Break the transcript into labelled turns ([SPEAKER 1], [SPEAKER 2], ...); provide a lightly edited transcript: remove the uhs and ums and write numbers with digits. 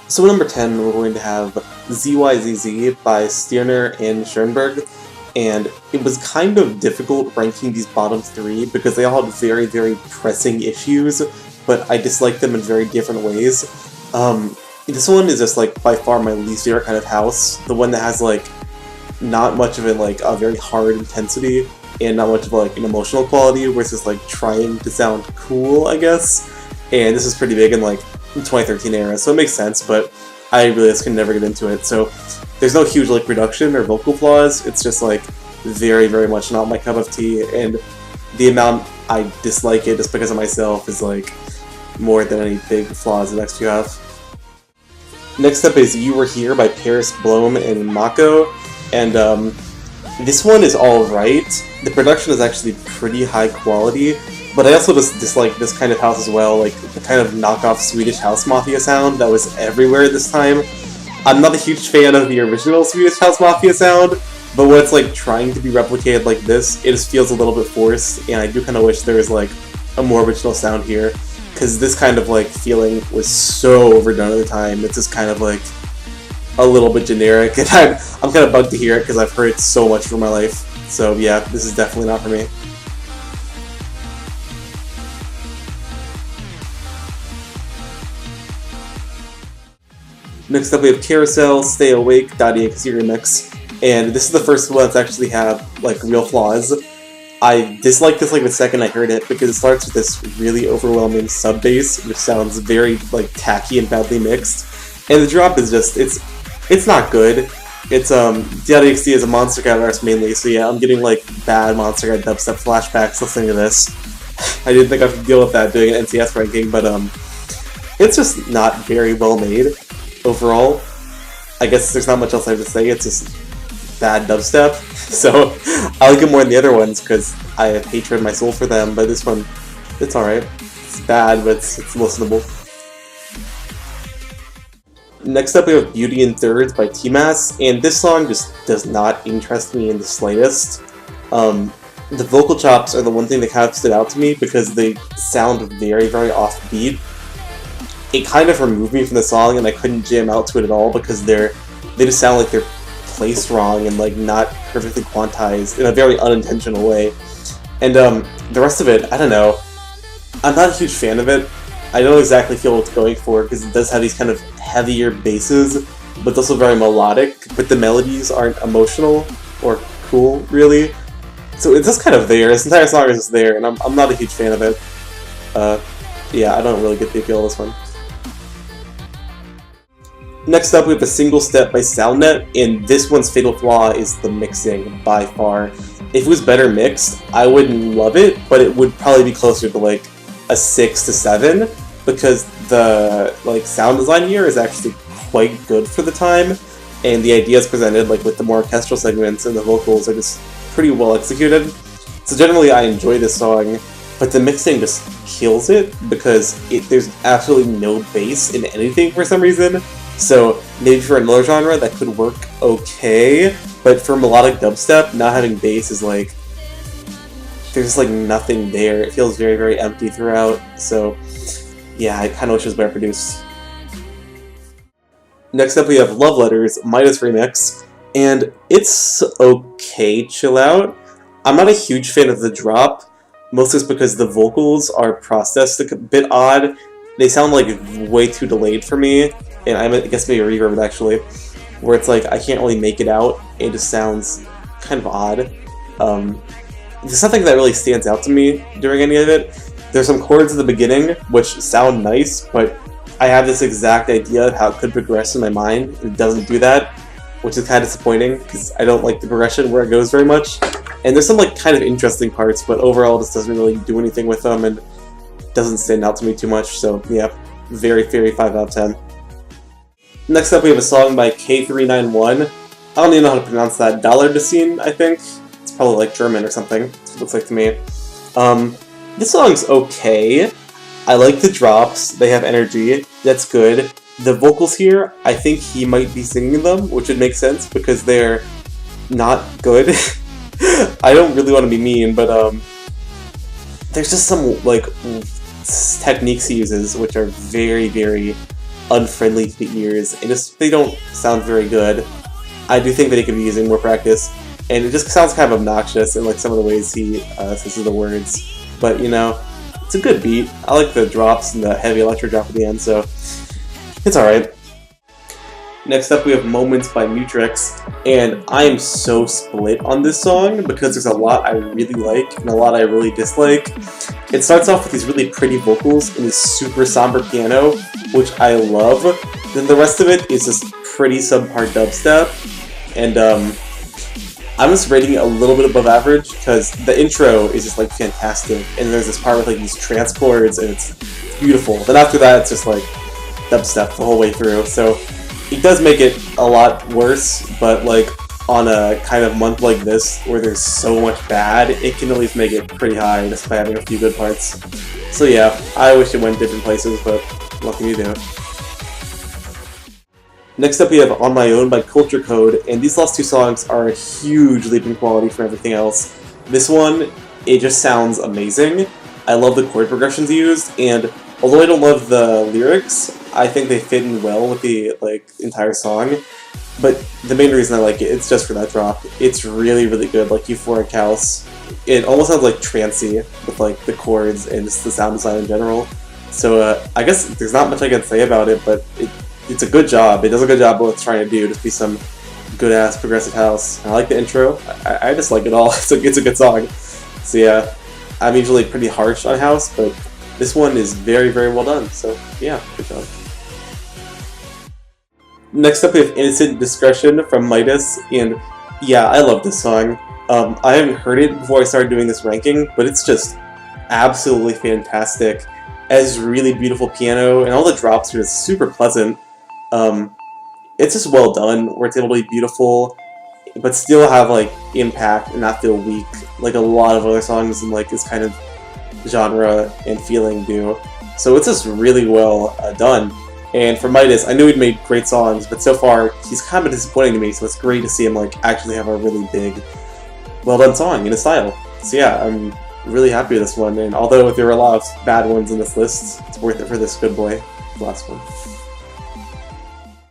[SPEAKER 1] So number 10, we're going to have ZYZZ by Stierner and Schoenberg, and it was kind of difficult ranking these bottom three because they all had very, very pressing issues, but I disliked them in very different ways. This one is just like by far my least favorite kind of house, the one that has like not much of it like a very hard intensity and not much of like an emotional quality, where it's just like trying to sound cool, I guess. And this is pretty big in like 2013 era, so it makes sense, but I really just can never get into it. So there's no huge like production or vocal flaws, it's just like very, very much not my cup of tea, and the amount I dislike it just because of myself is like more than any big flaws the next few have. Next up is You Were Here by Paris Blom and Mako, and this one is alright. The production is actually pretty high quality, but I also just dislike this kind of house as well, like the kind of knockoff Swedish House Mafia sound that was everywhere this time. I'm not a huge fan of the original Swedish House Mafia sound, but when it's like trying to be replicated like this, it just feels a little bit forced, and I do kind of wish there was like a more original sound here, because this kind of like feeling was so overdone at the time. It's just kind of like a little bit generic, and I'm kind of bugged to hear it because I've heard it so much for my life. So yeah, this is definitely not for me. Next up we have Carousel, Stay Awake, .exe remix, and this is the first one that's actually have like real flaws. I disliked this like the second I heard it because it starts with this really overwhelming sub bass, which sounds very like tacky and badly mixed, and the drop is just it's not good. It's .exe is a Monster Cat artist mainly, so yeah, I'm getting like bad Monster Cat dubstep flashbacks listening to this. I didn't think I could deal with that doing an NCS ranking, but it's just not very well made overall. I guess there's not much else I have to say, it's just bad dubstep. So I like it more than the other ones because I have hatred in my soul for them, but this one, it's alright. It's bad, but it's listenable. Next up we have Beauty in Thirds by T-Mass, and this song just does not interest me in the slightest. The vocal chops are the one thing that kind of stood out to me because they sound very, very offbeat. It kind of removed me from the song, and I couldn't jam out to it at all because they just sound like they're placed wrong and like not perfectly quantized in a very unintentional way. And the rest of it, I don't know. I'm not a huge fan of it. I don't exactly feel what it's going for because it does have these kind of heavier basses, but it's also very melodic, but the melodies aren't emotional or cool, really. So it's just kind of there. This entire song is just there, and I'm not a huge fan of it. Yeah, I don't really get the appeal of this one. Next up we have A Single Step by SoundNet, and this one's fatal flaw is the mixing, by far. If it was better mixed, I wouldn't love it, but it would probably be closer to like a 6 to 7, because the like sound design here is actually quite good for the time, and the ideas presented like with the more orchestral segments and the vocals are just pretty well executed. So generally I enjoy this song, but the mixing just kills it because there's absolutely no bass in anything for some reason. So maybe for another genre that could work okay, but for melodic dubstep, not having bass is like, there's just like nothing there. It feels very, very empty throughout, so yeah, I kind of wish it was better produced. Next up we have Love Letters, Midas Remix, and it's okay chill out. I'm not a huge fan of the drop, mostly just because the vocals are processed a bit odd. They sound like way too delayed for me, and I guess maybe reverb actually, where it's like I can't really make it out, it just sounds kind of odd. There's nothing that really stands out to me during any of it. There's some chords at the beginning which sound nice, but I have this exact idea of how it could progress in my mind, and it doesn't do that, which is kind of disappointing because I don't like the progression where it goes very much. And there's some like kind of interesting parts, but overall this doesn't really do anything with them and doesn't stand out to me too much, so yeah, very, very 5 out of 10. Next up we have a song by K391. I don't even know how to pronounce that. Dollardessin, I think. It's probably like German or something, it looks like to me. This song's okay. I like the drops, they have energy, that's good. The vocals here, I think he might be singing them, which would make sense because they're not good. I don't really want to be mean, but there's just some like techniques he uses which are very, very unfriendly to the ears, and just they don't sound very good. I do think that he could be using more practice, and it just sounds kind of obnoxious in like some of the ways he says the words. But you know, it's a good beat. I like the drops and the heavy electro drop at the end, so it's alright. Next up we have Moments by Mutrix, and I am so split on this song because there's a lot I really like and a lot I really dislike. It starts off with these really pretty vocals and this super somber piano, which I love. Then the rest of it is just pretty subpar dubstep, and I'm just rating it a little bit above average because the intro is just like fantastic, and there's this part with like these trance chords and it's beautiful. Then after that it's just like dubstep the whole way through, so it does make it a lot worse, but like on a kind of month like this where there's so much bad, it can at least make it pretty high just by having a few good parts. So yeah, I wish it went different places, but what can you do? Next up we have On My Own by Culture Code, and these last two songs are a huge leap in quality from everything else. This one, it just sounds amazing. I love the chord progressions used, and although I don't love the lyrics, I think they fit in well with the like entire song. But the main reason I like it, it's just for that drop. It's really, really good, like Euphoric House. It almost sounds like trancey with like the chords and just the sound design in general. So I guess there's not much I can say about it, but it's a good job. It does a good job of what it's trying to do, just be some good-ass progressive house. I like the intro. I just like it all. It's a good song. So yeah, I'm usually pretty harsh on house, but this one is very, very well done. So yeah, good job. Next up we have Innocent Discretion from Midas, and yeah, I love this song. I haven't heard it before I started doing this ranking, but it's just absolutely fantastic. It has really beautiful piano, and all the drops are just super pleasant. It's just well done, where it's able to be beautiful, but still have like impact and not feel weak, like a lot of other songs in like this kind of genre and feeling do. So it's just really well done. And for Midas, I knew he'd made great songs, but so far he's kind of disappointing to me, so it's great to see him like actually have a really big, well done song in his style. So yeah, I'm really happy with this one, and although there were a lot of bad ones in this list, it's worth it for this good boy, the last one.